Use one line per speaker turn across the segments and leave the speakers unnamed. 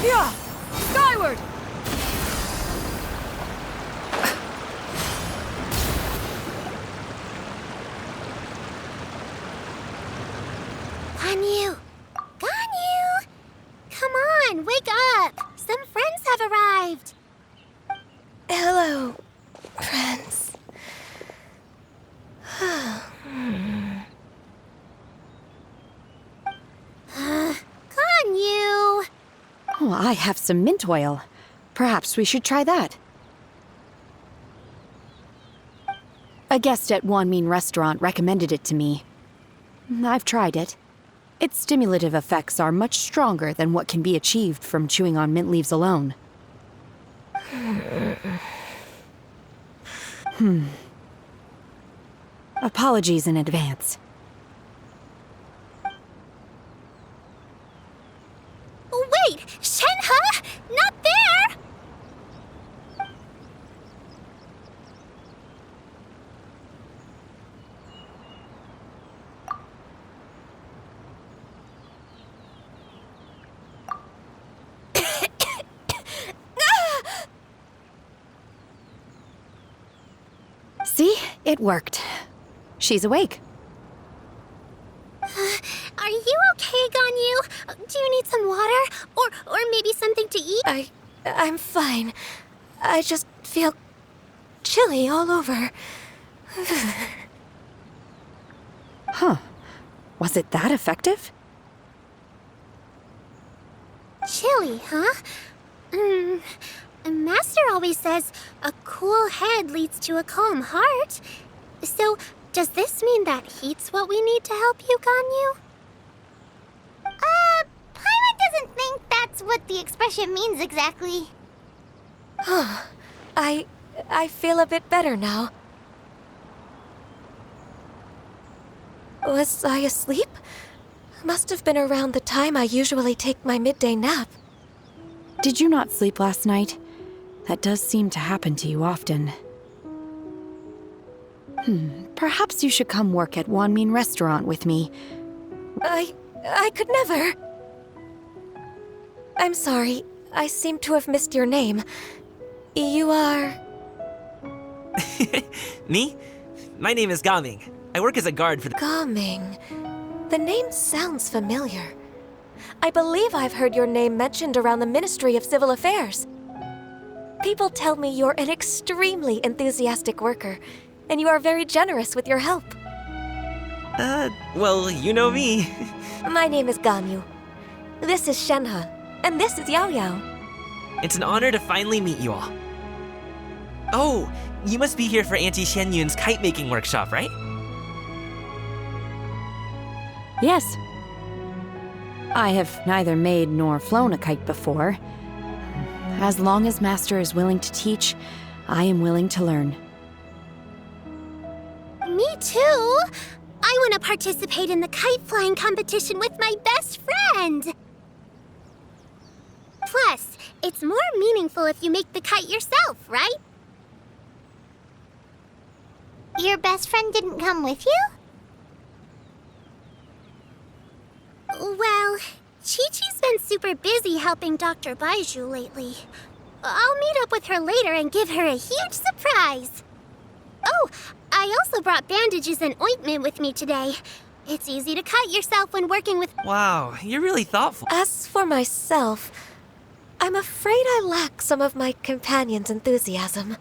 Yeah! Skyward!
Ganyu! Ganyu! Come on, wake up! Some friends have arrived!
Hello, friends.
Ganyu!
Oh, I have some mint oil. Perhaps we should try that. A guest at Wanmin restaurant recommended it to me. I've tried it. Its stimulative effects are much stronger than what can be achieved from chewing on mint leaves alone. Apologies in advance.
Wait! Shenhe! Not there!
See? It worked. She's awake.
Are you okay, Ganyu? Do you need some water? Or maybe something to eat?
I'm fine. I just feel chilly all over.
Huh. Was it that effective?
Chilly, huh? Master always says a cool head leads to a calm heart. So, does this mean that heat's what we need to help you, Ganyu? Paimon doesn't think that's what the expression means exactly.
I feel a bit better now. Was I asleep? Must have been around the time I usually take my midday nap.
Did you not sleep last night? That does seem to happen to you often. Perhaps you should come work at Wanmin restaurant with me.
I could never. I'm sorry. I seem to have missed your name. You are...
Me? My name is Gaming. I work as a guard for the...
Gaming. The name sounds familiar. I believe I've heard your name mentioned around the Ministry of Civil Affairs. People tell me you're an extremely enthusiastic worker, and you are very generous with your help.
Well, you know me.
My name is Ganyu. This is Shenhe, and this is Yao Yao.
It's an honor to finally meet you all. Oh, you must be here for Auntie Shenyun's kite-making workshop, right?
Yes. I have neither made nor flown a kite before. As long as Master is willing to teach, I am willing to learn.
Me too! I want to participate in the kite flying competition with my best friend! Plus, it's more meaningful if you make the kite yourself, right? Your best friend didn't come with you? Well, Chi-Chi's been super busy helping Dr. Baiju lately. I'll meet up with her later and give her a huge surprise. Oh, I also brought bandages and ointment with me today. It's easy to cut yourself when working with...
Wow, you're really thoughtful.
As for myself, I'm afraid I lack some of my companion's enthusiasm.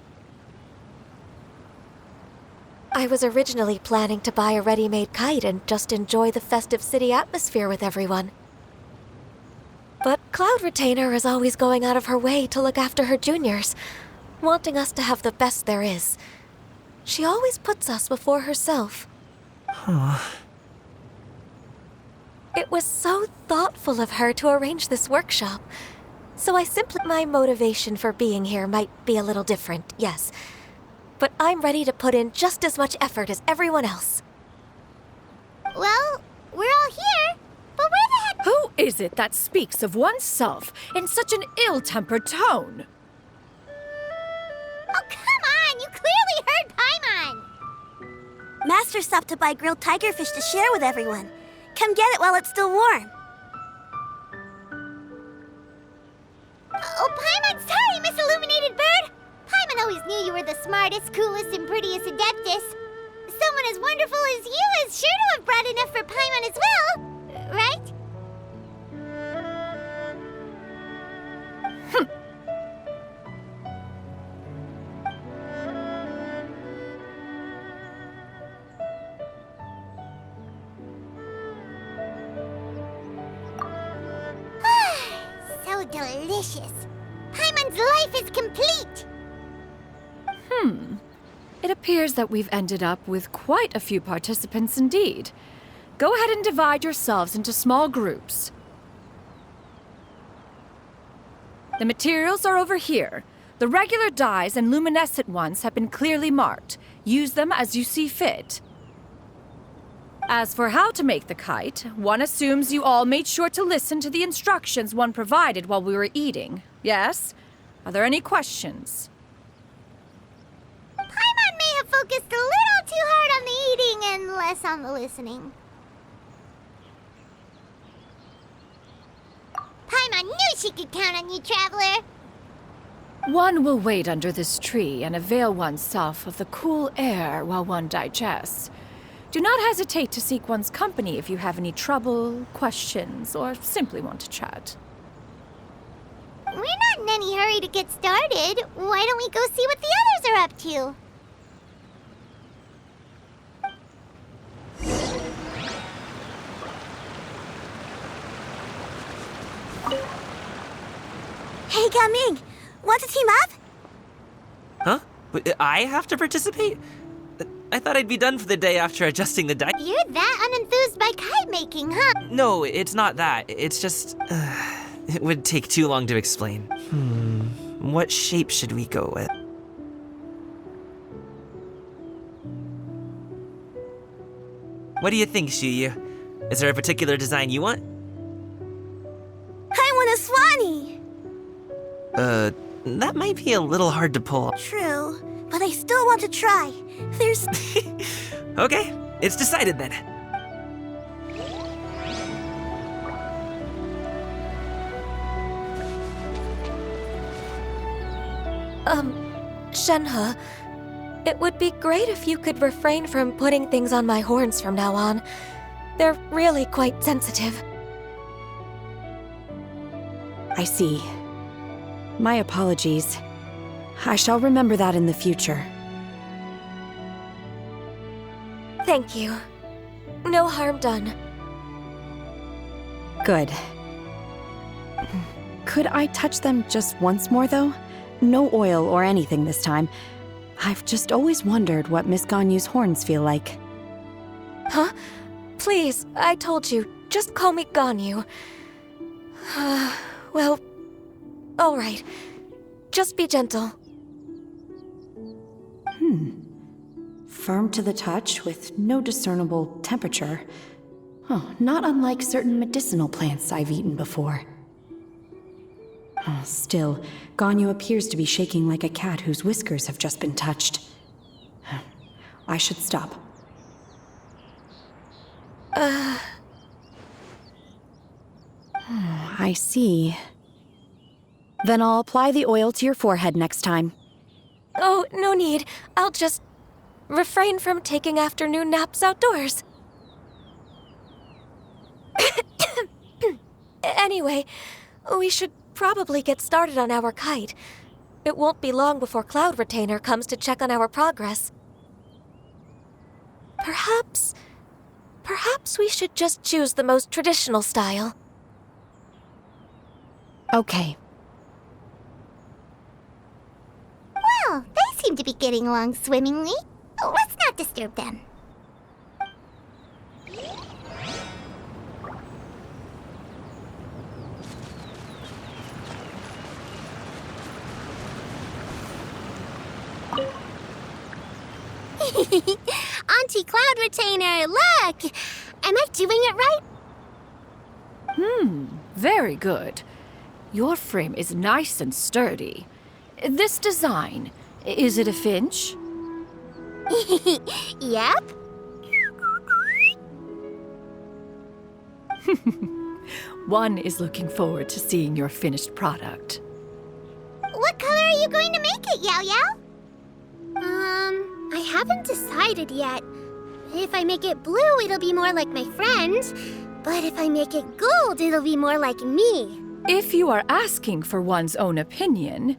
I was originally planning to buy a ready-made kite and just enjoy the festive city atmosphere with everyone. But Cloud Retainer is always going out of her way to look after her juniors, wanting us to have the best there is. She always puts us before herself. It was so thoughtful of her to arrange this workshop. So I simply... My motivation for being here might be a little different, yes. But I'm ready to put in just as much effort as everyone else.
Well, we're all here, but where the heck...
Who is it that speaks of oneself in such an ill-tempered tone?
Oh, come on! You clearly heard Paimon! Master stopped to buy grilled tigerfish to share with everyone. Come get it while it's still warm. Oh, Paimon, sorry, Miss Illuminated Bird! Paimon always knew you were the smartest, coolest, and prettiest Adeptus. Someone as wonderful as you is sure to have brought enough for Paimon as well, right? So delicious. Paimon's life is complete.
It appears that we've ended up with quite a few participants indeed. Go ahead and divide yourselves into small groups. The materials are over here. The regular dyes and luminescent ones have been clearly marked. Use them as you see fit. As for how to make the kite, one assumes you all made sure to listen to the instructions one provided while we were eating. Yes? Are there any questions?
Paimon may have focused a little too hard on the eating and less on the listening. Paimon knew she could count on you, Traveler.
One will wait under this tree and avail oneself of the cool air while one digests. Do not hesitate to seek one's company if you have any trouble, questions, or simply want to chat.
We're not in any hurry to get started. Why don't we go see what the others are up to? Hey, Gaming! Want to team up?
Huh? I have to participate? I thought I'd be done for the day after adjusting the die.
You're that unenthused by kite making, huh?
No, it's not that. It's just... it would take too long to explain. What shape should we go with? What do you think, Shuyu? Is there a particular design you want?
I want a Swanee!
That might be a little hard to pull.
True, but I still want to try. There's...
Okay, it's decided then.
Shenhe, it would be great if you could refrain from putting things on my horns from now on. They're really quite sensitive.
I see. My apologies. I shall remember that in the future.
Thank you. No harm done.
Good. Could I touch them just once more, though? No oil or anything this time. I've just always wondered what Miss Ganyu's horns feel like.
Huh? Please, I told you, just call me Ganyu. Well, all right. Just be gentle.
Firm to the touch with no discernible temperature. Oh, not unlike certain medicinal plants I've eaten before. Oh, still, Ganyu appears to be shaking like a cat whose whiskers have just been touched. I should stop. I see. Then I'll apply the oil to your forehead next time.
Oh, no need. I'll just refrain from taking afternoon naps outdoors. Anyway, we should probably get started on our kite. It won't be long before Cloud Retainer comes to check on our progress. Perhaps we should just choose the most traditional style.
Okay.
Well, they seem to be getting along swimmingly. Let's not disturb them. Auntie Cloud Retainer, look! Am I doing it right?
Very good. Your frame is nice and sturdy. This design, is it a finch?
Yep.
One is looking forward to seeing your finished product.
you going to make it, Yao Yao? I haven't decided yet. If I make it blue, it'll be more like my friend. But if I make it gold, it'll be more like me.
If you are asking for one's own opinion,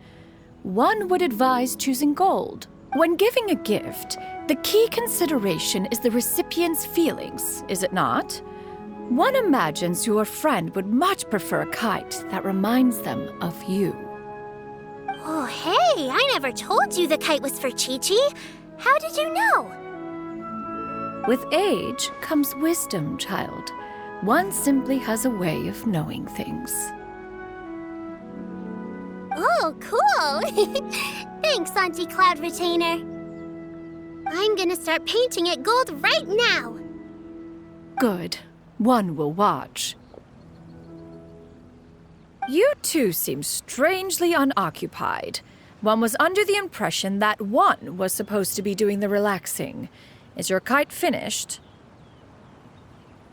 one would advise choosing gold. When giving a gift, the key consideration is the recipient's feelings, is it not? One imagines your friend would much prefer a kite that reminds them of you.
Oh, hey, I never told you the kite was for Chi-Chi. How did you know?
With age comes wisdom, child. One simply has a way of knowing things.
Oh, cool. Thanks, Auntie Cloud Retainer. I'm gonna start painting it gold right now.
Good. One will watch. You two seem strangely unoccupied. One was under the impression that one was supposed to be doing the relaxing. Is your kite finished?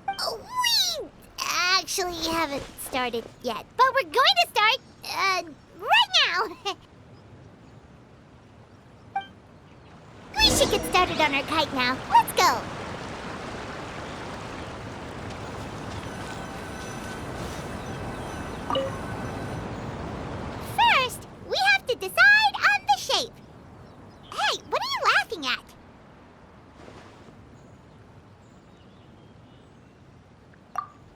We actually haven't started yet, but we're going to start, right now. We should get started on our kite now. Let's go. First, we have to decide on the shape. Hey, what are you laughing at?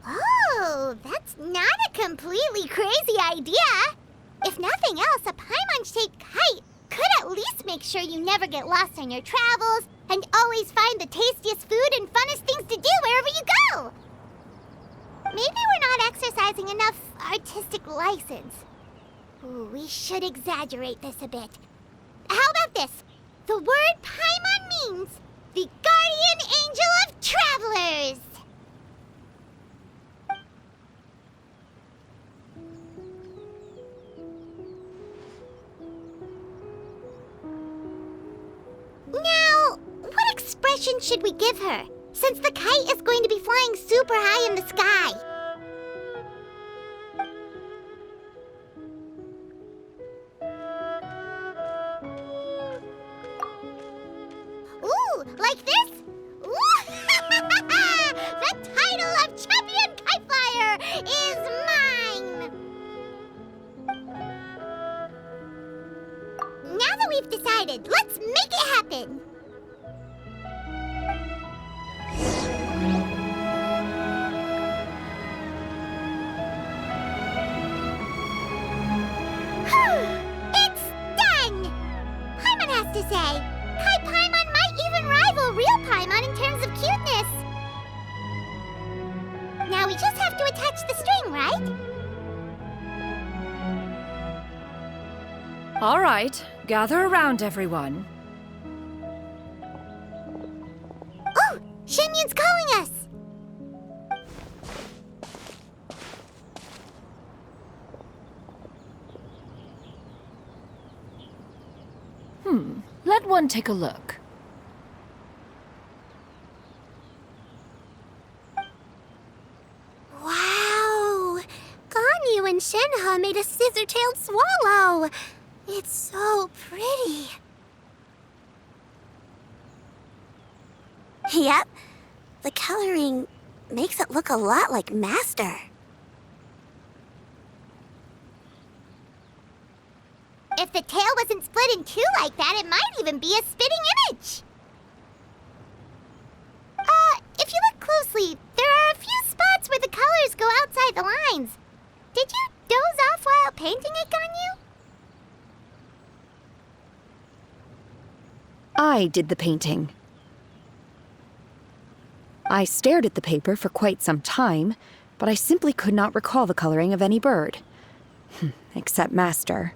Oh, that's not a completely crazy idea. If nothing else, a Paimon-shaped kite could at least make sure you never get lost on your travels and always find the tastiest food and funnest things to do wherever you go. Maybe we're not exercising enough artistic license. Ooh, we should exaggerate this a bit. How about this? The word Paimon means the guardian angel of travelers. Now, what expression should we give her, since the kite is going to be flying super high in the sky? Ooh, like this? Ooh, the title of Champion Kite Flyer is mine! Now that we've decided, let's make it happen! It's done! Paimon has to say, Kai Paimon might even rival real Paimon in terms of cuteness. Now we just have to attach the string, right?
All right, gather around, everyone.
Oh, Shenyun's calling us!
Let one take a look.
Wow! Ganyu and Shenhe made a scissor-tailed swallow! It's so pretty. Yep. The coloring makes it look a lot like Master. If the tail wasn't split in two like that, it might even be a spitting image. If you look closely, there are a few spots where the colors go outside the lines. Did you doze off while painting it, Ganyu?
I did the painting. I stared at the paper for quite some time, but I simply could not recall the coloring of any bird. Except Master.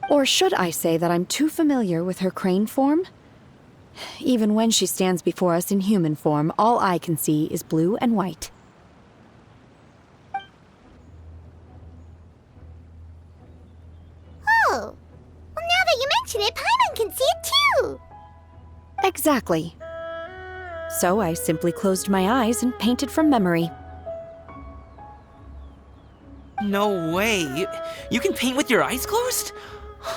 Or should I say that I'm too familiar with her crane form? Even when she stands before us in human form, all I can see is blue and white.
Oh, well, now that you mention it, Paimon can see it too!
Exactly. So I simply closed my eyes and painted from memory.
No way. You can paint with your eyes closed?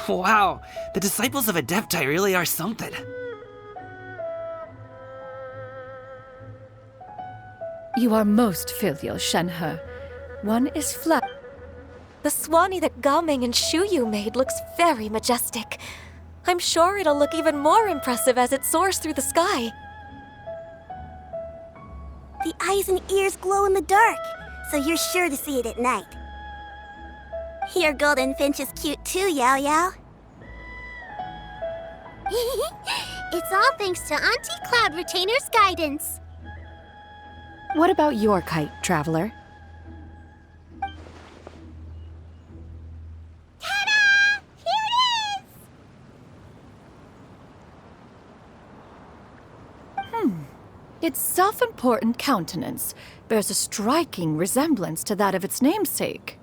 Wow, the disciples of Adepti really are something.
You are most filial, Shenhe. One is flat.
The Swanee that Gaming and Shuyu made looks very majestic. I'm sure it'll look even more impressive as it soars through the sky.
The eyes and ears glow in the dark, so you're sure to see it at night. Your golden finch is cute too, Yao Yao. It's all thanks to Auntie Cloud Retainer's guidance.
What about your kite, Traveler?
Ta-da! Here it is!
Its self-important countenance bears a striking resemblance to that of its namesake.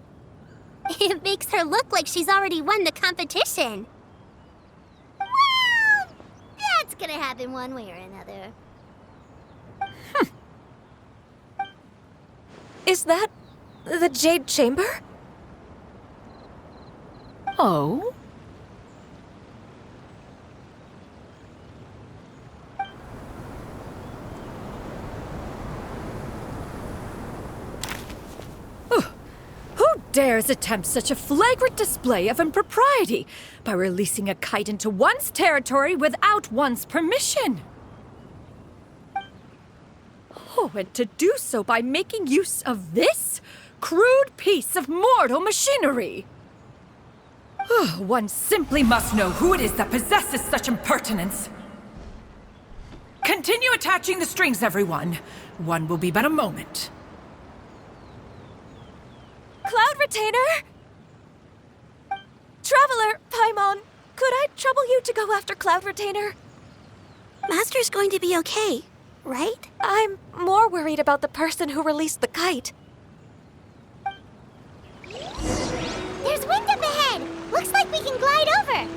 It makes her look like she's already won the competition. Well, that's gonna happen one way or another.
Is that the Jade Chamber?
Oh? Who dares attempt such a flagrant display of impropriety by releasing a kite into one's territory without one's permission? Oh, and to do so by making use of this crude piece of mortal machinery. One simply must know who it is that possesses such impertinence. Continue attaching the strings, everyone. One will be but a moment.
Cloud Retainer? Traveler, Paimon, could I trouble you to go after Cloud Retainer?
Master's going to be okay, right?
I'm more worried about the person who released the kite.
There's wind up ahead! Looks like we can glide over!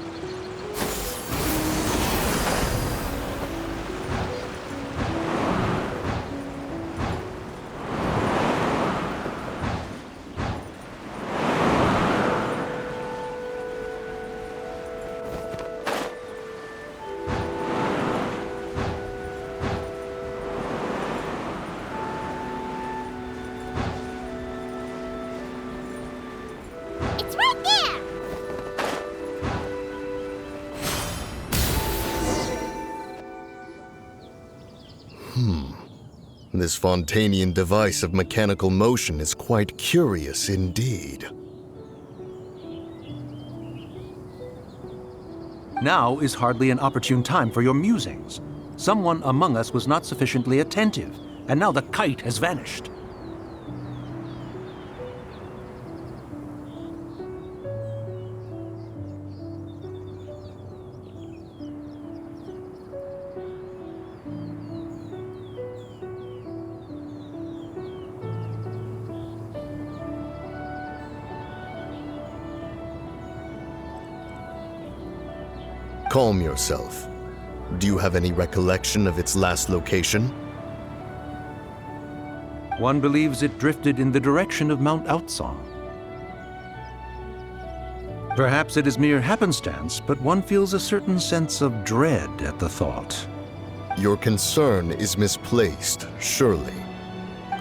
It's right there!
This Fontanian device of mechanical motion is quite curious indeed.
Now is hardly an opportune time for your musings. Someone among us was not sufficiently attentive, and now the kite has vanished.
Calm yourself. Do you have any recollection of its last location?
One believes it drifted in the direction of Mount Outsong. Perhaps it is mere happenstance, but one feels a certain sense of dread at the thought.
Your concern is misplaced, surely.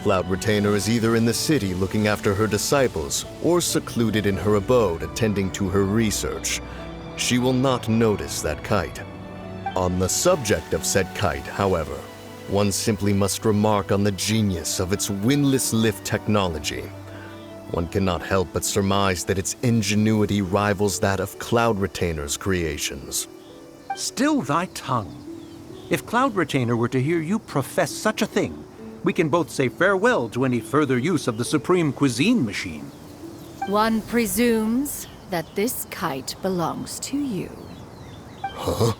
Cloud Retainer is either in the city looking after her disciples, or secluded in her abode attending to her research. She will not notice that kite. On the subject of said kite, however, one simply must remark on the genius of its windless lift technology. One cannot help but surmise that its ingenuity rivals that of Cloud Retainer's creations.
Still thy tongue. If Cloud Retainer were to hear you profess such a thing, we can both say farewell to any further use of the Supreme Cuisine Machine.
One presumes that this kite belongs to you.
Huh?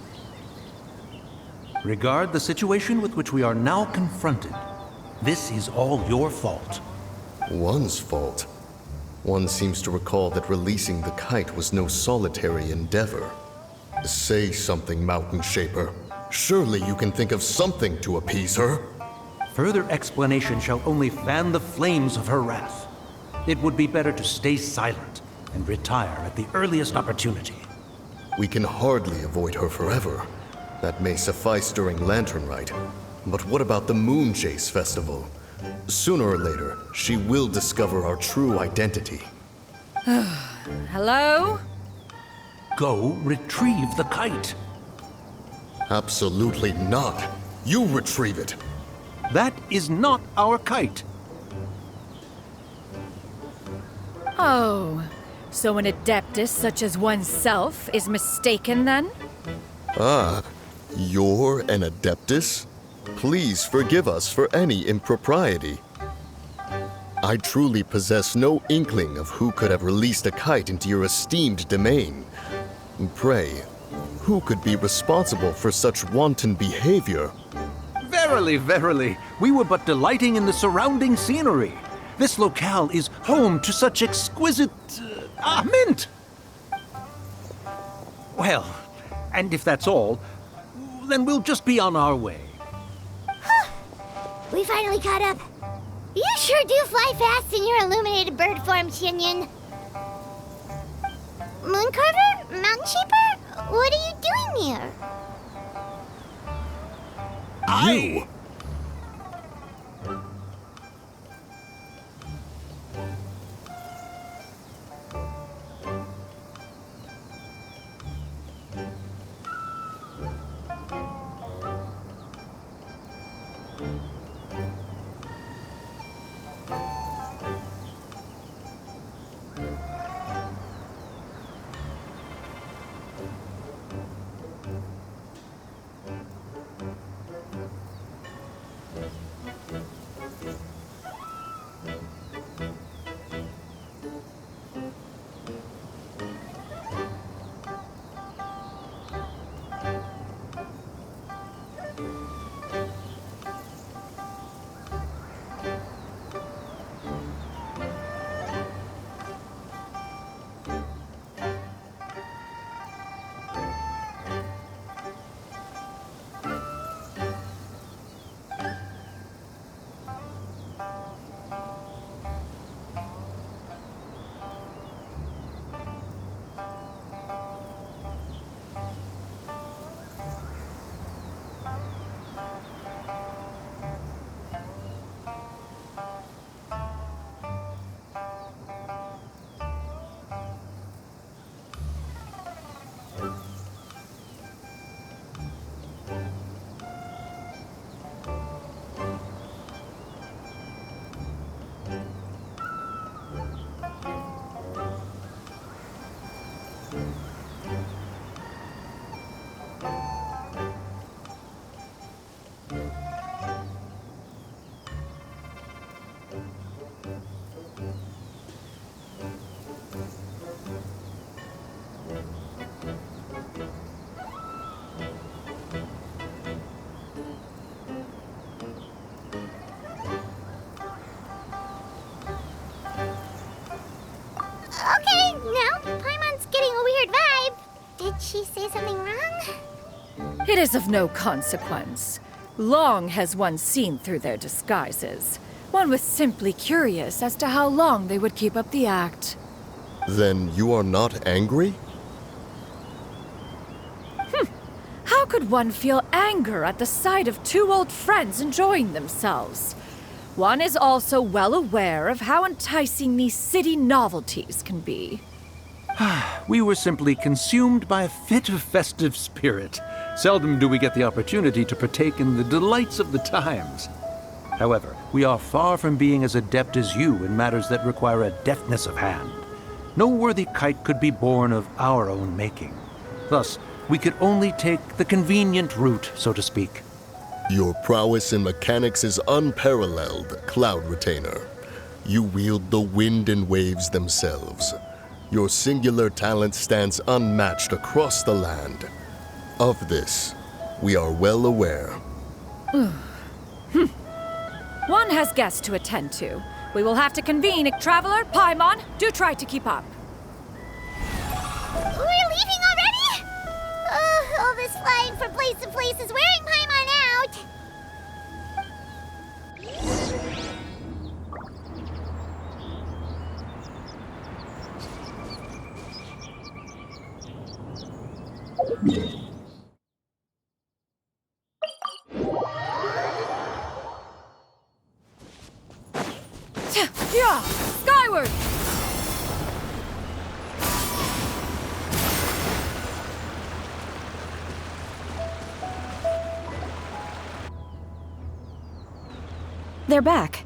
Regard the situation with which we are now confronted. This is all your fault.
One's fault. One seems to recall that releasing the kite was no solitary endeavor. Say something, Mountain Shaper. Surely you can think of something to appease her.
Further explanation shall only fan the flames of her wrath. It would be better to stay silent and retire at the earliest opportunity.
We can hardly avoid her forever. That may suffice during Lantern Rite. But what about the Moon Chase Festival? Sooner or later, she will discover our true identity.
Hello?
Go retrieve the kite.
Absolutely not. You retrieve it.
That is not our kite.
Oh, so an adeptus such as oneself is mistaken then?
Ah, you're an Adeptus? Please forgive us for any impropriety. I truly possess no inkling of who could have released a kite into your esteemed domain. Pray, who could be responsible for such wanton behavior?
Verily, verily, we were but delighting in the surrounding scenery. This locale is home to such exquisite... mint! Well, and if that's all, then we'll just be on our way.
We finally caught up. You sure do fly fast in your illuminated bird form, Xianyun. Mooncarver? Mountain Shaper? What are you doing here?
You!
Okay, now Paimon's getting a weird vibe. Did she say something wrong?
It is of no consequence. Long has one seen through their disguises. One was simply curious as to how long they would keep up the act.
Then you are not angry?
How could one feel anger at the sight of two old friends enjoying themselves? One is also well aware of how enticing these city novelties can be.
We were simply consumed by a fit of festive spirit. Seldom do we get the opportunity to partake in the delights of the times. However, we are far from being as adept as you in matters that require a deftness of hand. No worthy kite could be born of our own making. Thus, we could only take the convenient route, so to speak.
Your prowess in mechanics is unparalleled, Cloud Retainer. You wield the wind and waves themselves. Your singular talent stands unmatched across the land. Of this, we are well aware.
One has guests to attend to. We will have to convene. Traveler, Paimon, do try to keep up.
We're leaving already? All this flying from place to place is wearing Paimon out.
Yeah! Skyward!
They're back.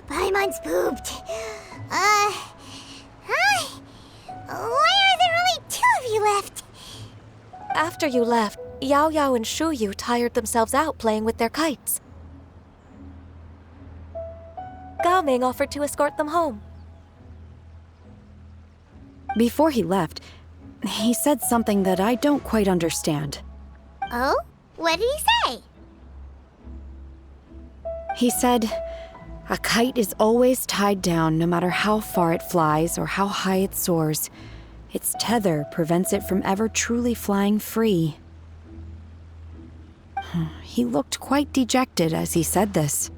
Paimon's pooped. Hi. Why are there only two of you left?
After you left, Yao Yao and Shu Yu tired themselves out playing with their kites. Gao Ming offered to escort them home.
Before he left, he said something that I don't quite understand.
Oh? What did he say?
He said, a kite is always tied down no matter how far it flies or how high it soars. Its tether prevents it from ever truly flying free. He looked quite dejected as he said this.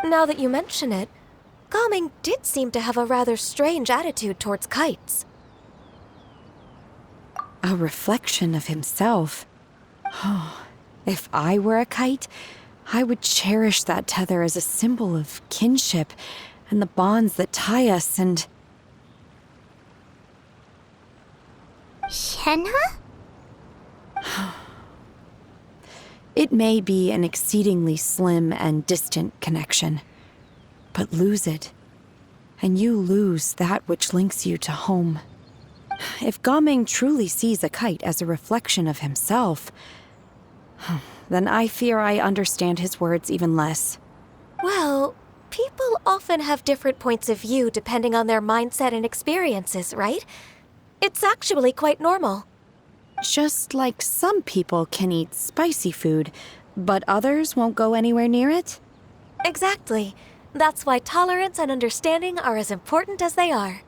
Now that you mention it, Gao Ming did seem to have a rather strange attitude towards kites.
A reflection of himself. If I were a kite, I would cherish that tether as a symbol of kinship and the bonds that tie us and...
Shenhe?
It may be an exceedingly slim and distant connection, but lose it, and you lose that which links you to home. If Gao Ming truly sees a kite as a reflection of himself, then I fear I understand his words even less.
Well, people often have different points of view depending on their mindset and experiences, right? It's actually quite normal.
Just like some people can eat spicy food, but others won't go anywhere near it?
Exactly. That's why tolerance and understanding are as important as they are.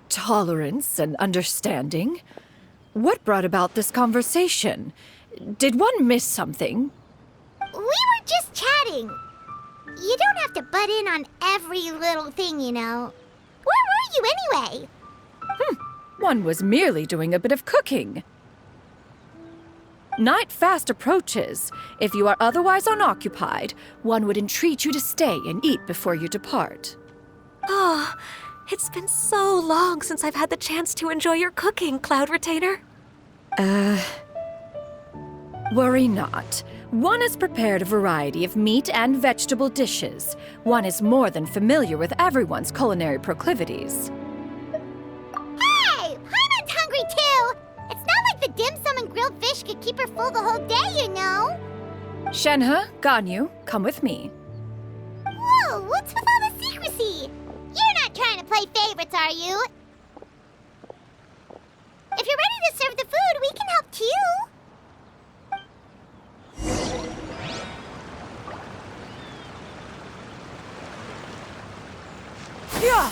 Tolerance and understanding? What brought about this conversation? Did one miss something?
We were just chatting. You don't have to butt in on every little thing, you know. Where were you anyway?
One was merely doing a bit of cooking. Night fast approaches. If you are otherwise unoccupied, one would entreat you to stay and eat before you depart.
Oh, it's been so long since I've had the chance to enjoy your cooking, Cloud Retainer.
Worry not. One has prepared a variety of meat and vegetable dishes. One is more than familiar with everyone's culinary proclivities.
Hey! Paimon's hungry too! It's not like the dim sum and grilled fish could keep her full the whole day, you know!
Shenhe, Ganyu, come with me.
Whoa, what's with all the secrecy? You're not trying to play favorites, are you? If you're ready to serve the food, we can help too.
Yeah!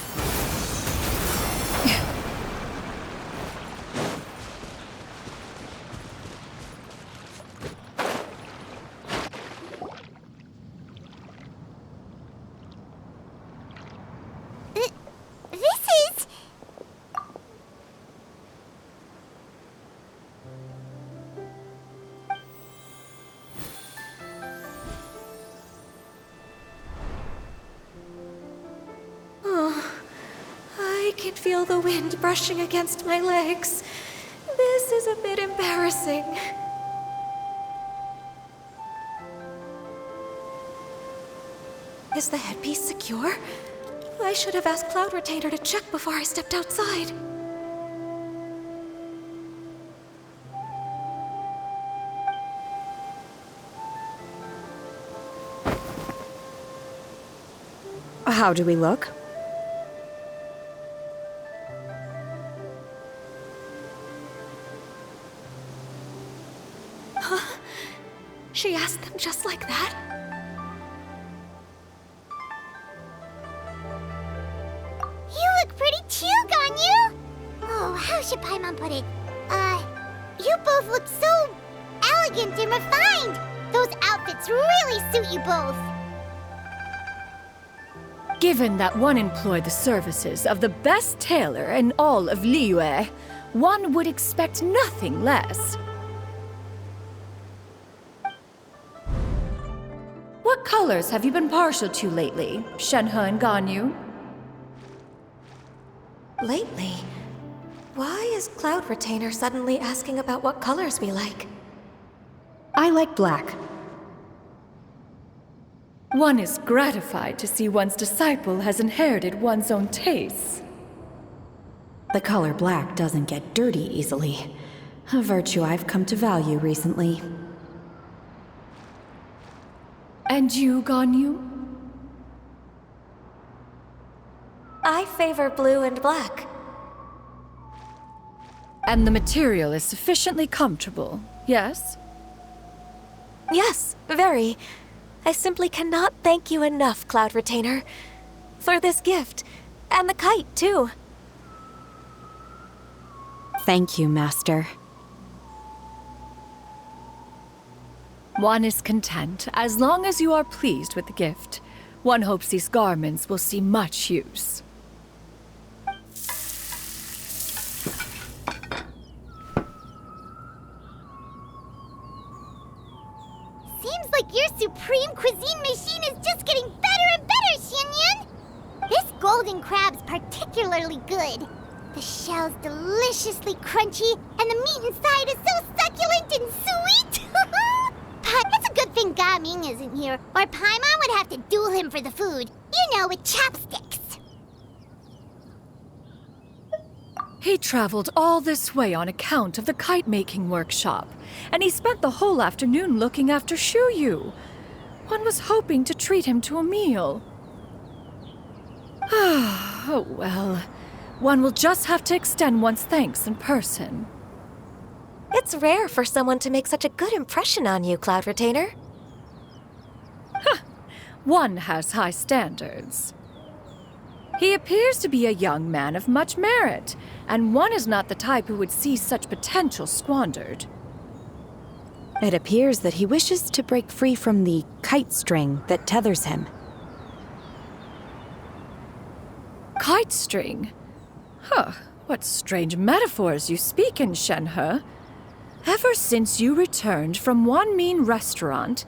This is...
I can feel the wind brushing against my legs. This is a bit embarrassing. Is the headpiece secure? I should have asked Cloud Retainer to check before I stepped outside.
How do we look?
She asked them just like that?
You look pretty too, Ganyu! Oh, how should Paimon put it? You both look so elegant and refined! Those outfits really suit you both!
Given that one employed the services of the best tailor in all of Liyue, one would expect nothing less. What colors have you been partial to lately, Shenhe and Ganyu?
Lately? Why is Cloud Retainer suddenly asking about what colors we like?
I like black.
One is gratified to see one's disciple has inherited one's own tastes.
The color black doesn't get dirty easily, a virtue I've come to value recently.
And you, Ganyu?
I favor blue and black.
And the material is sufficiently comfortable, yes?
Yes, very. I simply cannot thank you enough, Cloud Retainer. For this gift. And the kite, too.
Thank you, Master.
One is content as long as you are pleased with the gift. One hopes these garments will see much use.
Seems like your supreme cuisine machine is just getting better and better, Xianyun! This golden crab's particularly good. The shell's deliciously crunchy, and the meat inside is so succulent and sweet! But it's a good thing Gaming isn't here, or Paimon would have to duel him for the food. You know, with chopsticks.
He traveled all this way on account of the kite-making workshop, and he spent the whole afternoon looking after Shuyu. One was hoping to treat him to a meal. Oh well, one will just have to extend one's thanks in person.
It's rare for someone to make such a good impression on you, Cloud Retainer.
One has high standards. He appears to be a young man of much merit, and one is not the type who would see such potential squandered.
It appears that he wishes to break free from the kite string that tethers him.
Kite string? Huh, what strange metaphors you speak in, Shenhe. Ever since you returned from one mean restaurant,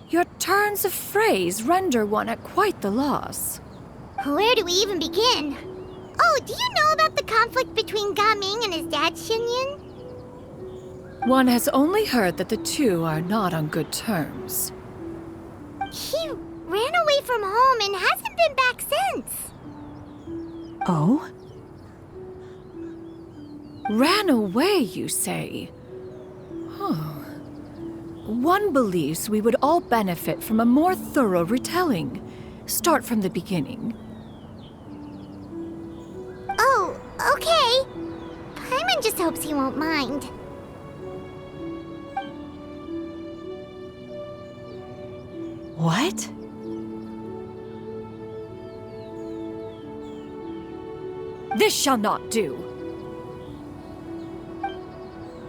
your turns of phrase render one at quite the loss.
Where do we even begin? Oh, do you know about the conflict between Gaming and his dad, Xianyun?
One has only heard that the two are not on good terms.
He ran away from home and hasn't been back since.
Oh?
Ran away, you say? Huh. One believes we would all benefit from a more thorough retelling. Start from the beginning.
Oh, okay. Paimon just hopes he won't mind.
What?
This shall not do.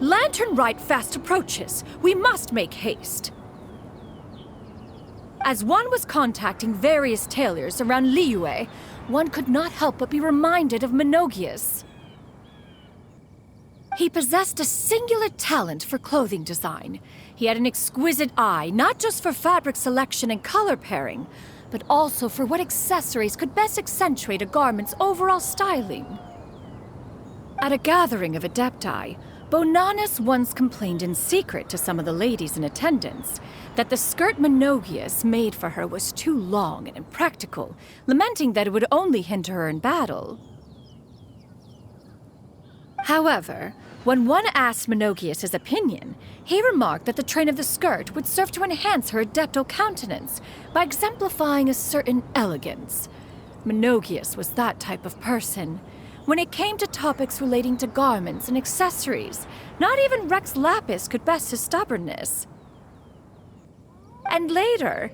Lantern Rite fast approaches. We must make haste. As one was contacting various tailors around Liyue, one could not help but be reminded of Menogius. He possessed a singular talent for clothing design. He had an exquisite eye, not just for fabric selection and color pairing, but also for what accessories could best accentuate a garment's overall styling. At a gathering of Adepti, Bonanis once complained in secret to some of the ladies in attendance that the skirt Menogius made for her was too long and impractical, lamenting that it would only hinder her in battle. However, when one asked Menogius his opinion, he remarked that the train of the skirt would serve to enhance her adeptal countenance by exemplifying a certain elegance. Menogius was that type of person. When it came to topics relating to garments and accessories, not even Rex Lapis could best his stubbornness. And later...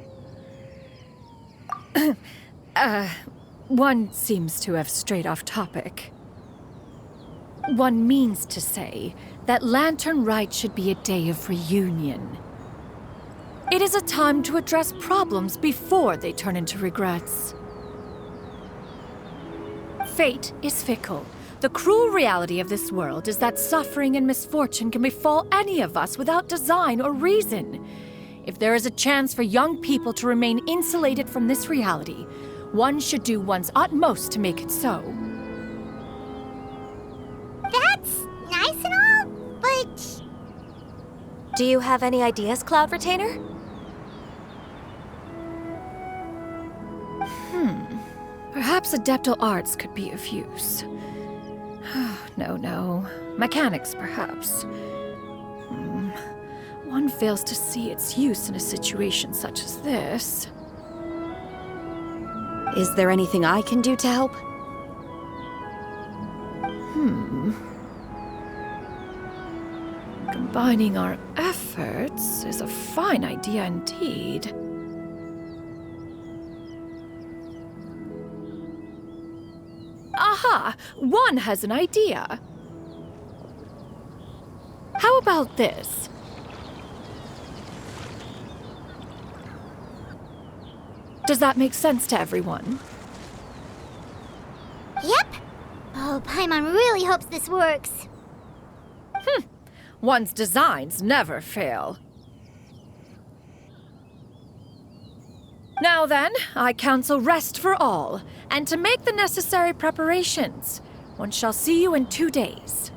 one seems to have strayed off topic. One means to say that Lantern Rite should be a day of reunion. It is a time to address problems before they turn into regrets. Fate is fickle. The cruel reality of this world is that suffering and misfortune can befall any of us without design or reason. If there is a chance for young people to remain insulated from this reality, one should do one's utmost to make it so.
That's nice and all, but...
Do you have any ideas, Cloud Retainer?
Perhaps adeptal arts could be of use. No. Mechanics, perhaps. One fails to see its use in a situation such as this.
Is there anything I can do to help?
Combining our efforts is a fine idea indeed. Aha! One has an idea. How about this? Does that make sense to everyone?
Yep. Oh, Paimon really hopes this works.
One's designs never fail. Now then, I counsel rest for all, and to make the necessary preparations. One shall see you in 2 days.